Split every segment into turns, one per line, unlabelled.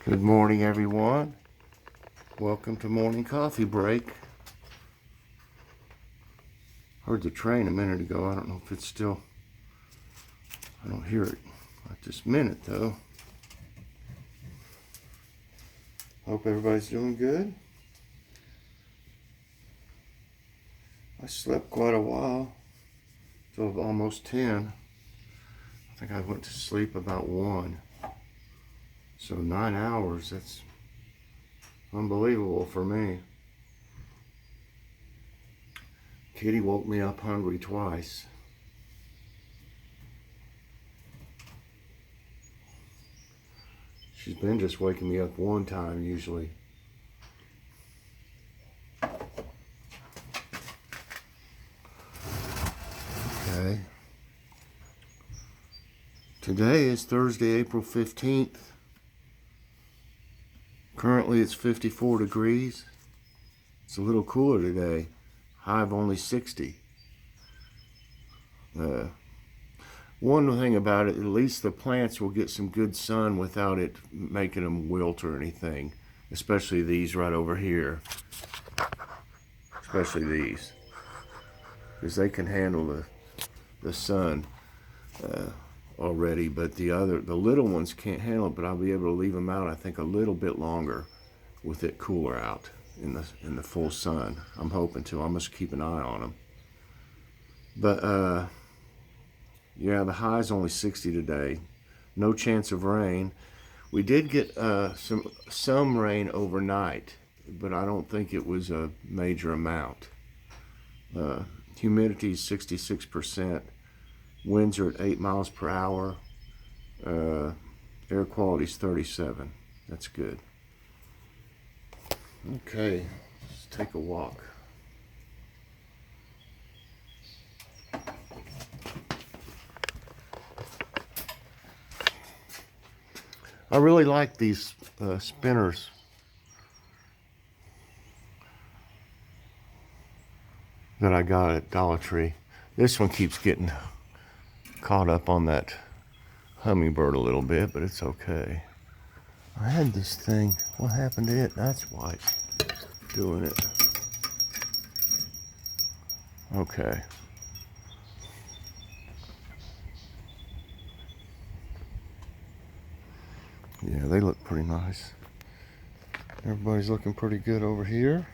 Good morning, everyone. Welcome to morning coffee break. Heard the train a minute ago. I don't know if it's still, I don't hear it at this minute though. Hope everybody's doing good. I slept quite a while, till almost 10. I think I went to sleep about 1. So 9 hours, that's unbelievable for me. Kitty woke me up hungry twice. She's been just waking me up one time usually. Okay. Today is Thursday, April 15th. Currently it's 54 degrees. It's a little cooler today. High of only 60. One thing about it, at least the plants will get some good sun without it making them wilt or anything. Especially these right over here. Especially these. Because they can handle the sun already, but the little ones can't handle it, but I'll be able to leave them out, I think, a little bit longer with it cooler out in the full sun. I'm hoping to. I must keep an eye on them. But yeah, the high's only 60 today. No chance of rain. We did get some rain overnight, but I don't think it was a major amount. Humidity is 66%. Winds are at 8 miles per hour. Air quality is 37. That's good. Okay, let's take a walk. I really like these spinners. That I got at Dollar Tree. This one keeps getting caught up on that hummingbird a little bit, but it's okay. I had this thing. What happened to it? That's why it's doing it. Okay. Yeah, they look pretty nice. Everybody's looking pretty good over here.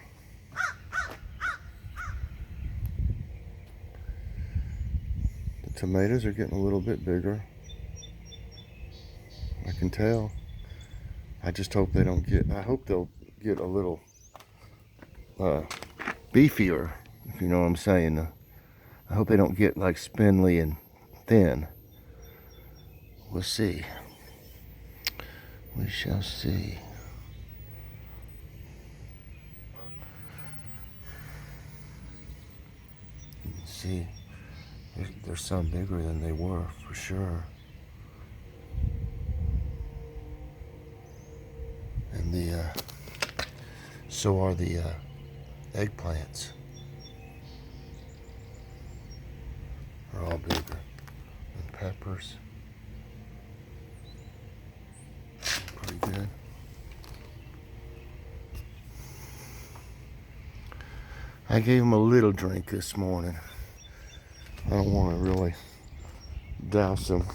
The tomatoes are getting a little bit bigger. I can tell. I just hope they don't get, I hope they'll get a little beefier, if you know what I'm saying. I hope they don't get like spindly and thin. We'll see. We shall see. You can see there's some bigger than they were, for sure. And so are the eggplants. They're all bigger. And peppers. Pretty good. I gave them a little drink this morning. I don't want to really douse them.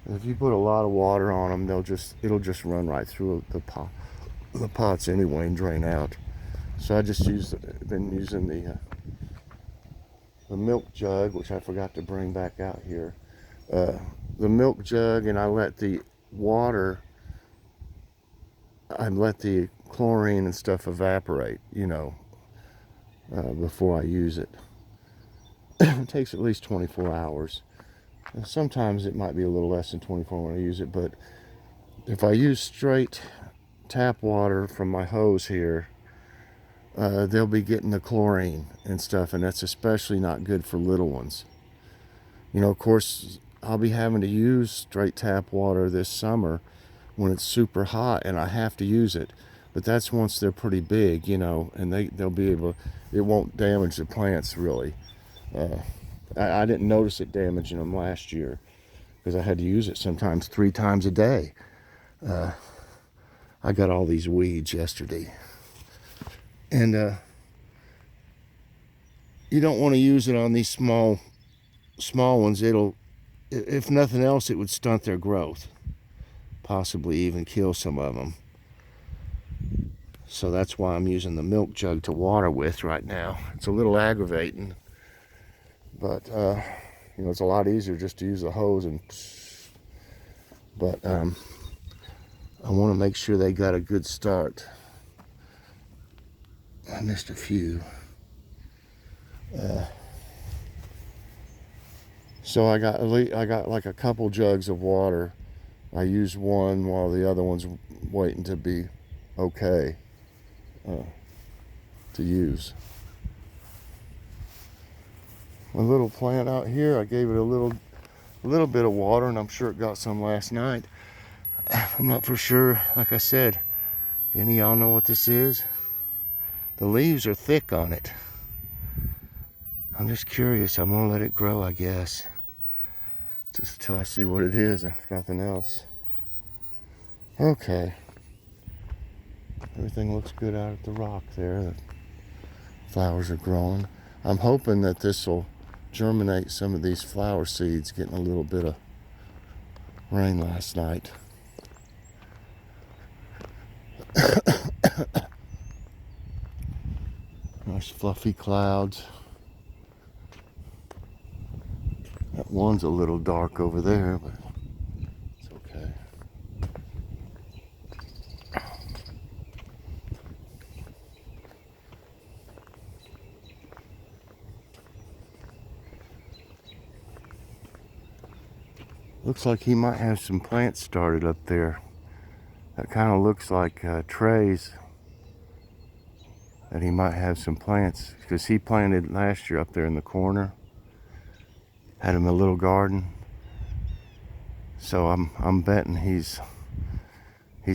If you put a lot of water on them, it'll just run right through the pots anyway and drain out. So I just been using the milk jug, which I forgot to bring back out here. The milk jug, and I let the chlorine and stuff evaporate, before I use it. It takes at least 24 hours. Sometimes it might be a little less than 24 when I use it, but if I use straight tap water from my hose here, they'll be getting the chlorine and stuff, and that's especially not good for little ones. Of course, I'll be having to use straight tap water this summer when it's super hot, and I have to use it. But that's once they're pretty big, and they'll be able, it won't damage the plants really. I didn't notice it damaging them last year because I had to use it sometimes 3 times a day. I got all these weeds yesterday. And you don't want to use it on these small ones. It'll, if nothing else, it would stunt their growth. Possibly even kill some of them. So that's why I'm using the milk jug to water with right now. It's a little aggravating, but you know, it's a lot easier just to use the hose and. But I want to make sure they got a good start. I missed a few. So I got like a couple jugs of water. I used one while the other one's waiting to be okay to use. My little plant out here, I gave it a little bit of water, and I'm sure it got some last night. I'm not for sure. Like I said, any of y'all know what this is? The leaves are thick on it. I'm just curious. I'm gonna let it grow, I guess, just until I see what it is, if nothing else. Okay. Everything looks good out at the rock there. The flowers are growing. I'm hoping that this will germinate some of these flower seeds, getting a little bit of rain last night. Nice fluffy clouds. That one's a little dark over there, but it's okay. Looks like he might have some plants started up there. That kind of looks like trays. That he might have some plants, because he planted last year up there in the corner. Had him a little garden. So I'm betting he's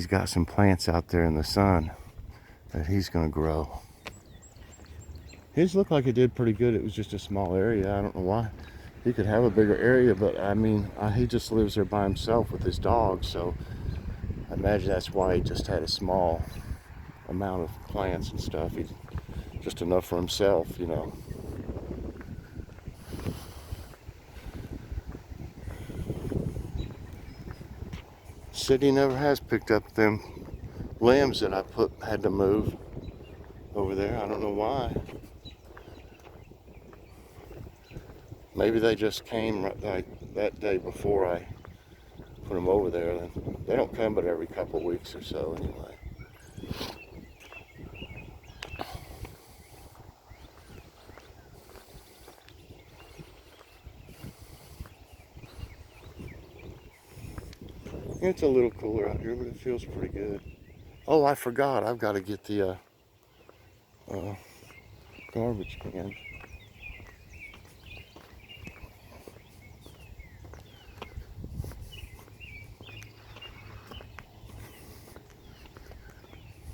got some plants out there in the sun that he's gonna grow. His looked like it did pretty good. It was just a small area. I don't know why. He could have a bigger area, but I mean, he just lives there by himself with his dog, so I imagine that's why he just had a small amount of plants and stuff. He's just enough for himself, you know. Sydney never has picked up them limbs that I had to move over there. I don't know why. Maybe they just came like that day before I put them over there. They don't come but every couple weeks or so anyway. It's a little cooler out here, but it feels pretty good. Oh, I forgot. I've got to get the garbage can.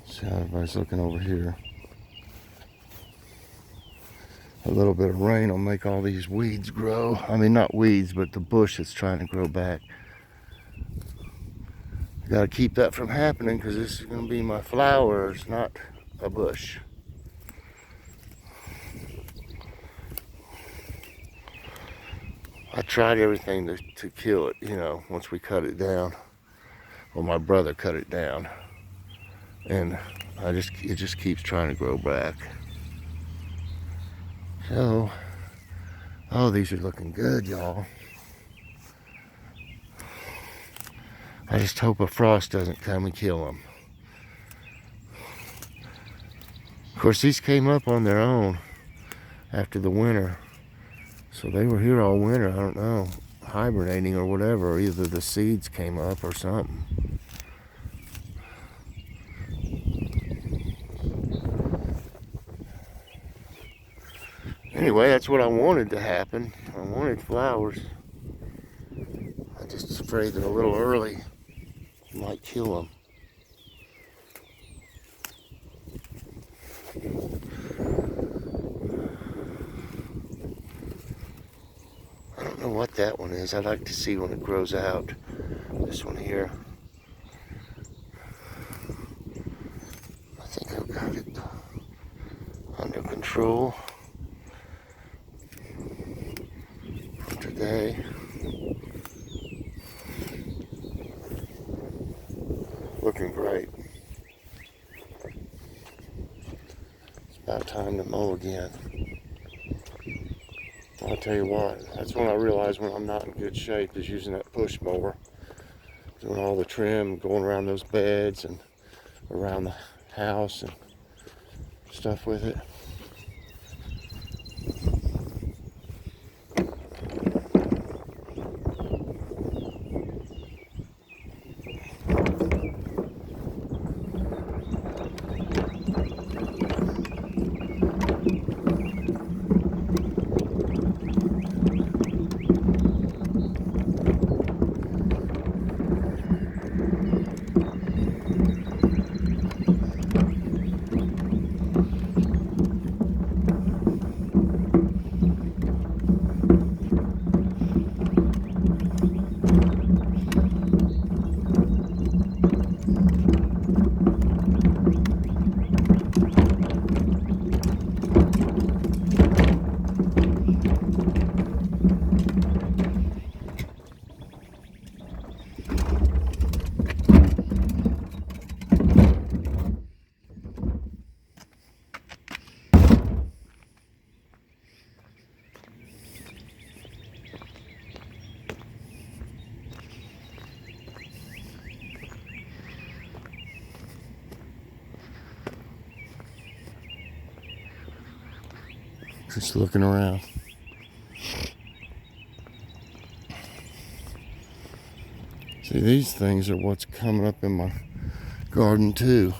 See how everybody's looking over here. A little bit of rain will make all these weeds grow. I mean, not weeds, but the bush that's trying to grow back. I gotta keep that from happening, because this is gonna be my flowers, not a bush. I tried everything to kill it, you know, once we cut it down. Well, my brother cut it down. And it just keeps trying to grow back. So, oh, these are looking good, y'all. I just hope a frost doesn't come and kill them. Of course, these came up on their own after the winter. So they were here all winter, I don't know, hibernating or whatever. Either the seeds came up or something. Anyway, that's what I wanted to happen. I wanted flowers. I'm just afraid they're a little early. Might kill them. I don't know what that one is. I'd like to see when it grows out. This one here. patrol for today. Looking great. It's about time to mow again. I'll tell you what, that's when I realize when I'm not in good shape, is using that push mower. Doing all the trim, going around those beds and around the house and stuff with it. Just looking around. See, these things are what's coming up in my garden too.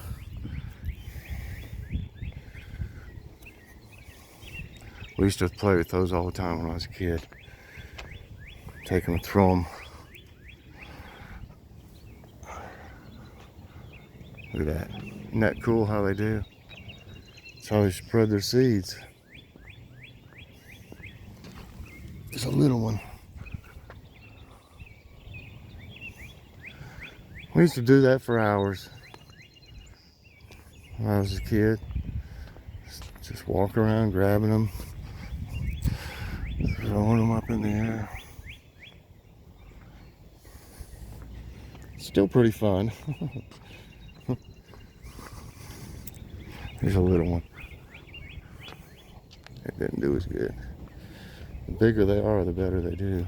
We used to play with those all the time when I was a kid. Take them and throw them. Look at that. Isn't that cool how they do? That's how they spread their seeds. There's a little one. We used to do that for hours when I was a kid. Just walk around grabbing them, throwing them up in the air. Still pretty fun. There's a little one. It didn't do as good. The bigger they are, the better they do.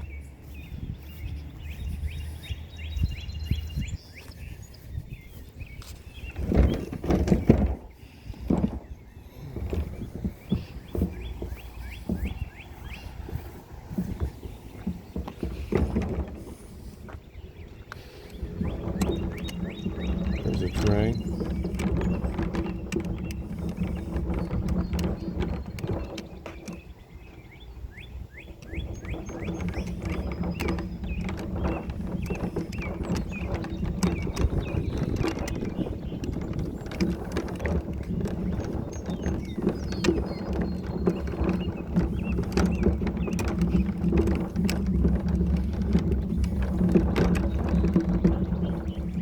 There's a train.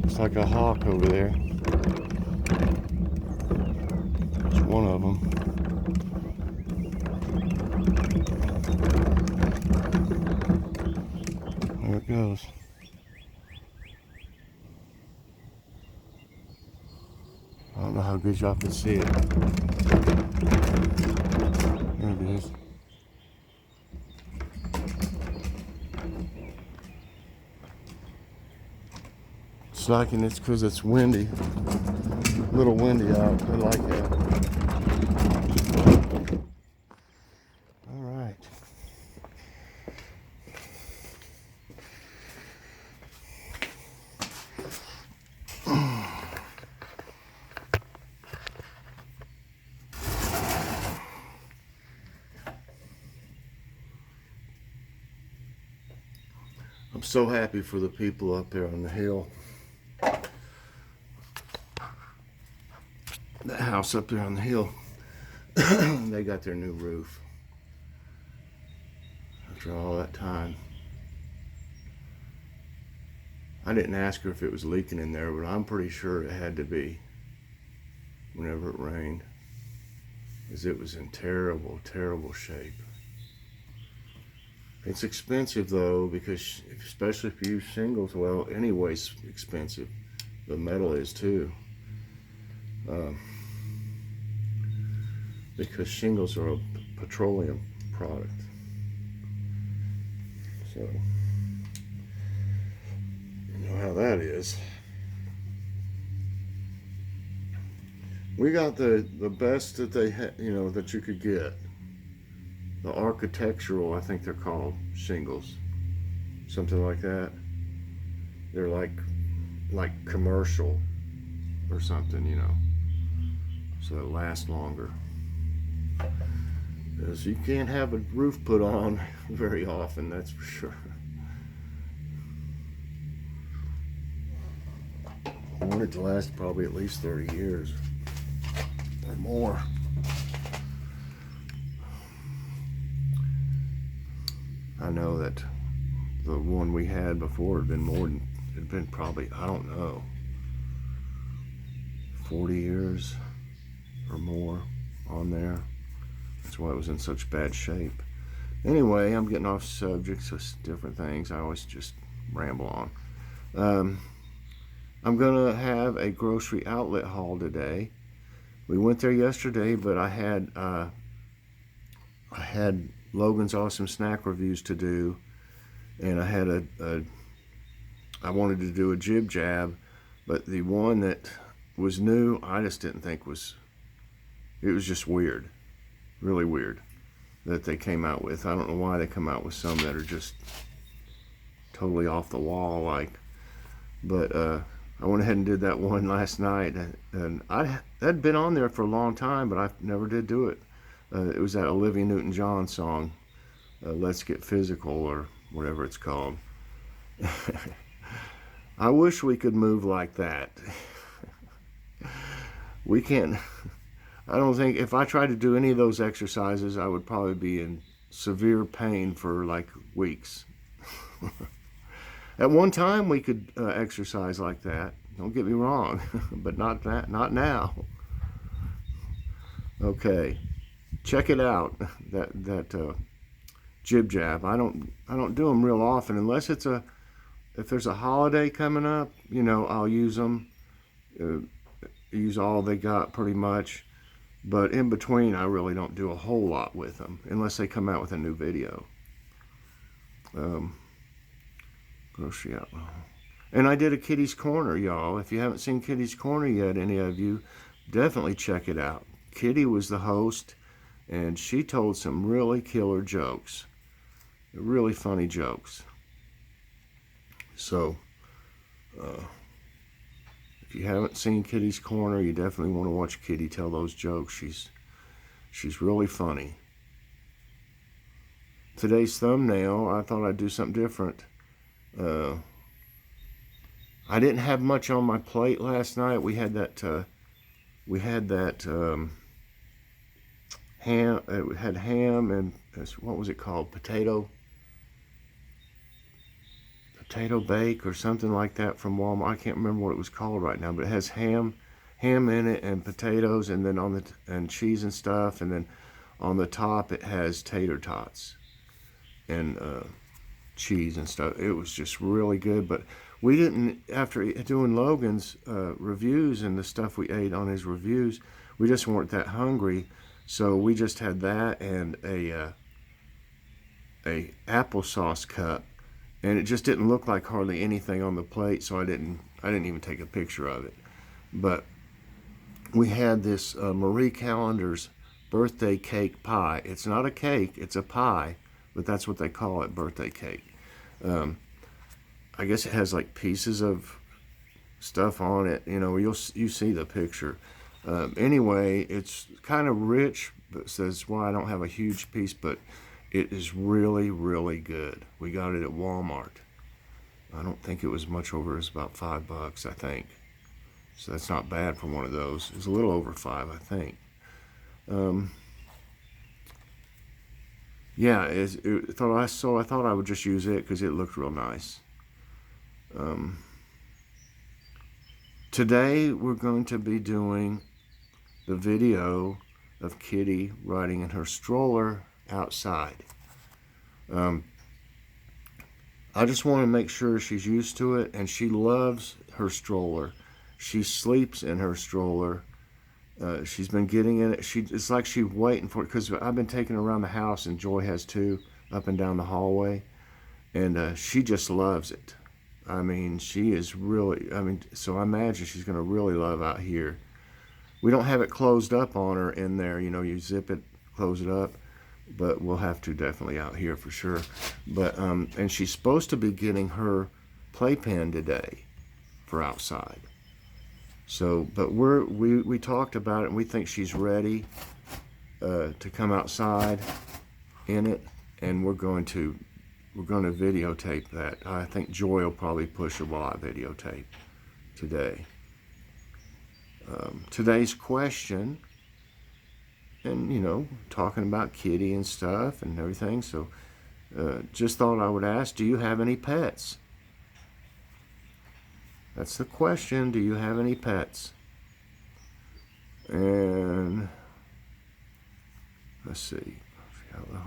It's like a hawk over there. It's one of them. There it goes. I don't know how good y'all can see it. There it is. It's like, and it's because it's windy. A little windy out. I like that. All right. I'm so happy for the people up there on the hill. That house up there on the hill, they got their new roof after all that time. I didn't ask her if it was leaking in there, but I'm pretty sure it had to be whenever it rained. because it was in terrible, terrible shape. It's expensive though, because especially if you use shingles, well, anyways, expensive. The metal is too, because shingles are a petroleum product. So you know how that is. We got the best that they had, you know, that you could get. The architectural, I think they're called, shingles, something like that. They're like commercial or something, you know, so it lasts longer. Because you can't have a roof put on very often, that's for sure. I want it to last probably at least 30 years or more. I know that the one we had before had been more than, had been probably, I don't know, 40 years or more on there. That's why it was in such bad shape. Anyway, I'm getting off subjects of different things. I always just ramble on. I'm gonna have a grocery outlet haul today. We went there yesterday, but I had Logan's Awesome Snack reviews to do, and I had I wanted to do a jib jab, but the one that was new, I just didn't think it was just weird, really weird that they came out with. I don't know why they come out with some that are just totally off the wall like, but I went ahead and did that one last night, and that'd been on there for a long time, but I never did do it. It was that Olivia Newton-John song, Let's Get Physical, or whatever it's called. I wish we could move like that. We can't. I don't think, if I tried to do any of those exercises, I would probably be in severe pain for like weeks. At one time we could exercise like that, don't get me wrong, but not now. Okay, check it out, that jib jab. I don't do them real often unless it's if there's a holiday coming up, you know, I'll use them, use all they got pretty much. But in between, I really don't do a whole lot with them unless they come out with a new video. Grocery outlet. And I did a Kitty's Corner, y'all. If you haven't seen Kitty's Corner yet, any of you, definitely check it out. Kitty was the host, and she told some really killer jokes, really funny jokes. So, if you haven't seen Kitty's Corner, you definitely want to watch Kitty tell those jokes. She's really funny. Today's thumbnail, I thought I'd do something different. I didn't have much on my plate last night. We had that ham. It had ham and what was it called? Potato bake or something like that from Walmart. I can't remember what it was called right now, but it has ham in it and potatoes, and then and cheese and stuff, and then on the top it has tater tots and cheese and stuff. It was just really good. But we didn't, after doing Logan's reviews and the stuff we ate on his reviews, we just weren't that hungry, so we just had that and a applesauce cup, and it just didn't look like hardly anything on the plate, so I didn't even take a picture of it. But we had this Marie Callender's birthday cake pie. It's not a cake, it's a pie, but that's what they call it, birthday cake. I guess it has like pieces of stuff on it. You know, you see the picture. Anyway, it's kind of rich, but that's why I don't have a huge piece, but it is really, really good. We got it at Walmart. I don't think it was much over, it was about $5, I think. So that's not bad for one of those. It was a little over $5, I think. Yeah, I thought I would just use it because it looked real nice. Today we're going to be doing the video of Kitty riding in her stroller outside. I just want to make sure she's used to it, and she loves her stroller. She sleeps in her stroller. She's been getting in it. It's like she's waiting for it, because I've been taking her around the house, and Joy has too, up and down the hallway, and she just loves it. I mean, she is really, so I imagine she's going to really love out here. We don't have it closed up on her in there. You know, you zip it, close it up, but we'll have to definitely out here for sure. But, and she's supposed to be getting her playpen today for outside. So, but we talked about it, and we think she's ready to come outside in it, and we're going to videotape that. I think Joy will probably push her while I videotape today. Today's question, and you know, talking about Kitty and stuff and everything, so just thought I would ask, do you have any pets? That's the question. Do you have any pets? And let's see.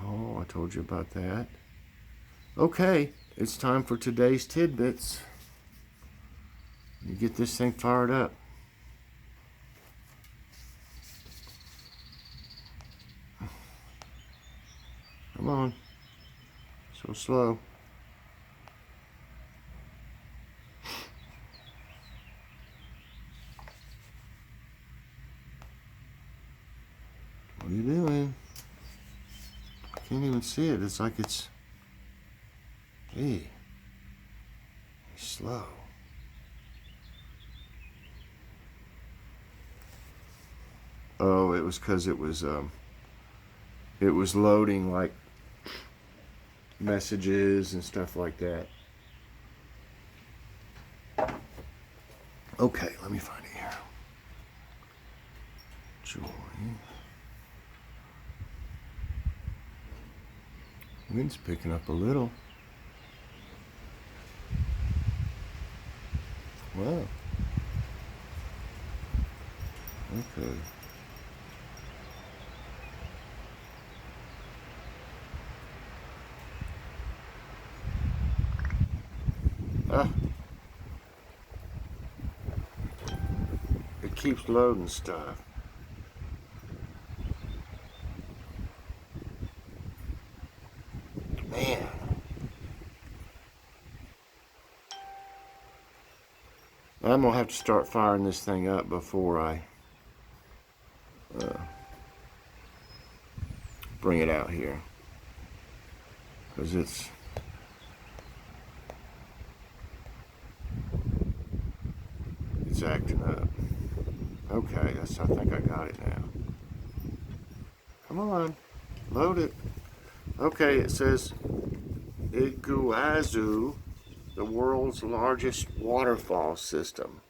Oh, I told you about that. Okay, it's time for today's tidbits. You get this thing fired up. Come on. So slow. What are you doing? I can't even see it. It's like it's... Hey. Slow. Oh, it was because it was loading like messages and stuff like that. Okay, let me find it here. Joy. Wind's picking up a little. Wow. Okay. It keeps loading stuff. Man. I'm going to have to start firing this thing up before I bring it out here. Because it's acting up. Okay, I think I got it now. Come on, load it. Okay, it says Iguazu, the world's largest waterfall system.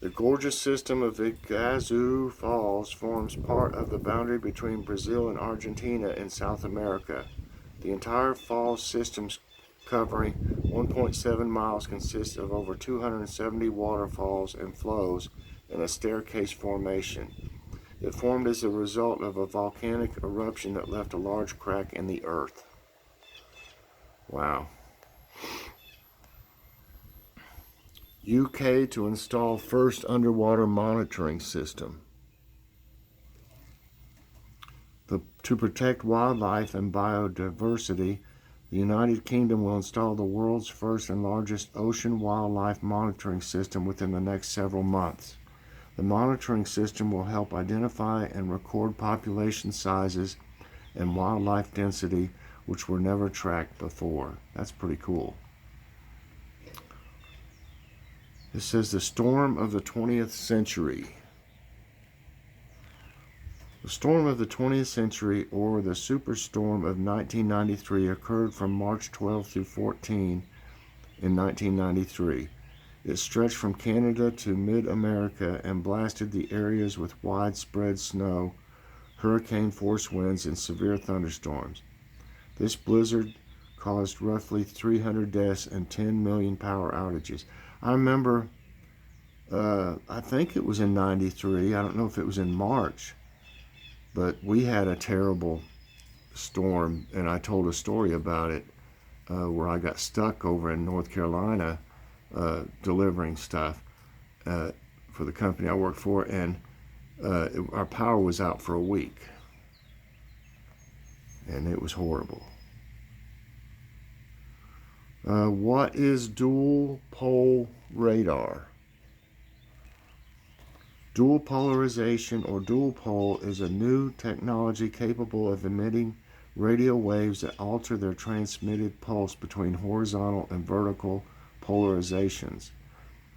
The gorgeous system of Iguazu Falls forms part of the boundary between Brazil and Argentina in South America. The entire falls system, covering 1.7 miles, consists of over 270 waterfalls and flows in a staircase formation. It formed as a result of a volcanic eruption that left a large crack in the earth. Wow. UK to install first underwater monitoring system. To protect wildlife and biodiversity, the United Kingdom will install the world's first and largest ocean wildlife monitoring system within the next several months. The monitoring system will help identify and record population sizes and wildlife density, which were never tracked before. That's pretty cool. It says the storm of the 20th century. The storm of the 20th century, or the superstorm of 1993, occurred from March 12 through 14 in 1993. It stretched from Canada to mid-America and blasted the areas with widespread snow, hurricane-force winds, and severe thunderstorms. This blizzard caused roughly 300 deaths and 10 million power outages. I remember I think it was in 93. I don't know if it was in March, but we had a terrible storm, and I told a story about it where I got stuck over in North Carolina delivering stuff for the company I worked for, and our power was out for a week, and it was horrible. What is dual pole radar? Dual polarization or dual pole is a new technology capable of emitting radio waves that alter their transmitted pulse between horizontal and vertical polarizations.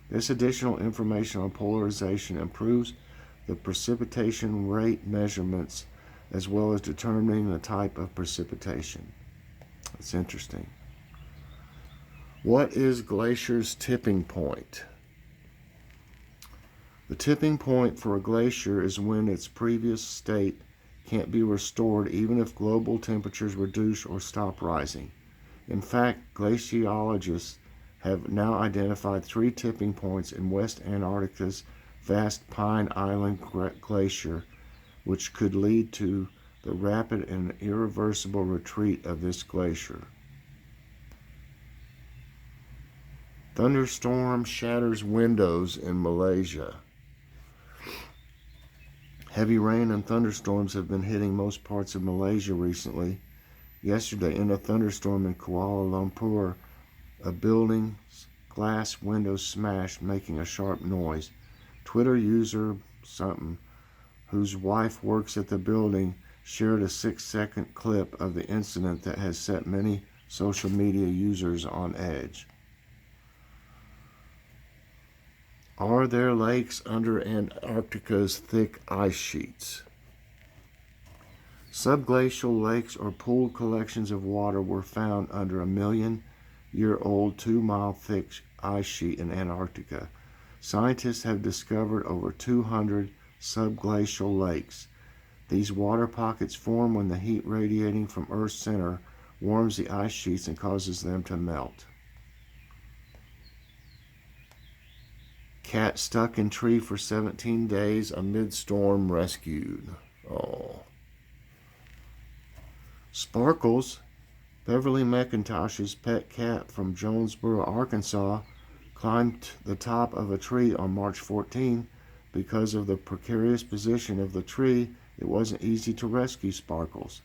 This additional information on polarization improves the precipitation rate measurements as well as determining the type of precipitation. That's interesting. What is Glacier's tipping point? The tipping point for a glacier is when its previous state can't be restored even if global temperatures reduce or stop rising. In fact, glaciologists have now identified 3 tipping points in West Antarctica's vast Pine Island Glacier, which could lead to the rapid and irreversible retreat of this glacier. Thunderstorm shatters windows in Malaysia. Heavy rain and thunderstorms have been hitting most parts of Malaysia recently. Yesterday, in a thunderstorm in Kuala Lumpur, a building's glass window smashed, making a sharp noise. Twitter user whose wife works at the building shared a 6-second clip of the incident that has set many social media users on edge. Are there lakes under Antarctica's thick ice sheets? Subglacial lakes or pooled collections of water were found under a 1,000,000-year-old 2-mile thick ice sheet in Antarctica. Scientists have discovered over 200 subglacial lakes. These water pockets form when the heat radiating from Earth's center warms the ice sheets and causes them to melt. Cat stuck in tree for 17 days amid storm rescued. Oh. Sparkles, Beverly McIntosh's pet cat from Jonesboro, Arkansas, climbed the top of a tree on March 14. Because of the precarious position of the tree, it wasn't easy to rescue Sparkles.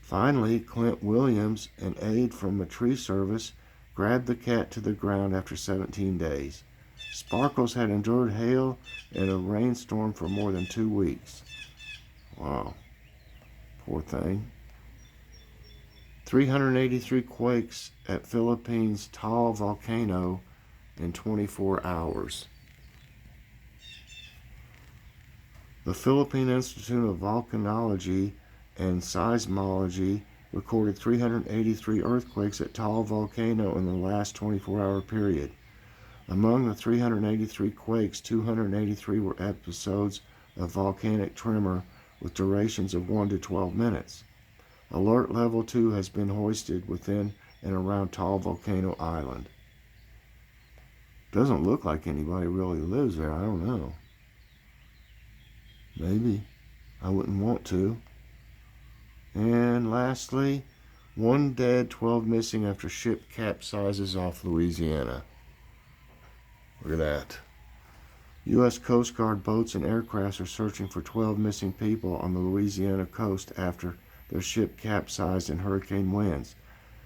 Finally, Clint Williams, an aide from the tree service, grabbed the cat to the ground after 17 days. Sparkles had endured hail and a rainstorm for more than 2 weeks. Wow. Poor thing. 383 quakes at Philippines' Taal volcano in 24 hours. The Philippine Institute of Volcanology and Seismology recorded 383 earthquakes at Taal volcano in the last 24-hour period. Among the 383 quakes, 283 were episodes of volcanic tremor with durations of 1 to 12 minutes. Alert Level 2 has been hoisted within and around Taal Volcano Island. Doesn't look like anybody really lives there. I don't know. Maybe. I wouldn't want to. And lastly, 1 dead, 12 missing after ship capsizes off Louisiana. Look at that. U.S. Coast Guard boats and aircrafts are searching for 12 missing people on the Louisiana coast after their ship capsized in hurricane winds.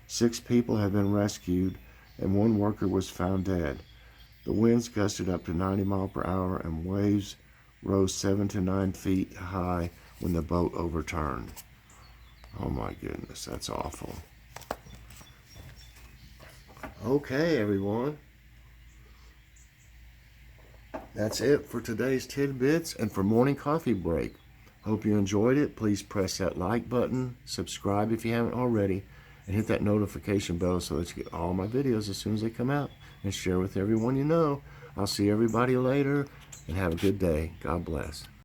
6 people have been rescued and 1 worker was found dead. The winds gusted up to 90 miles per hour and waves rose 7 to 9 feet high when the boat overturned. Oh my goodness, that's awful. Okay, everyone. That's it for today's Tidbits and for Morning Coffee Break. Hope you enjoyed it. Please press that like button, subscribe if you haven't already, and hit that notification bell so that you get all my videos as soon as they come out, and share with everyone you know. I'll see everybody later, and have a good day. God bless.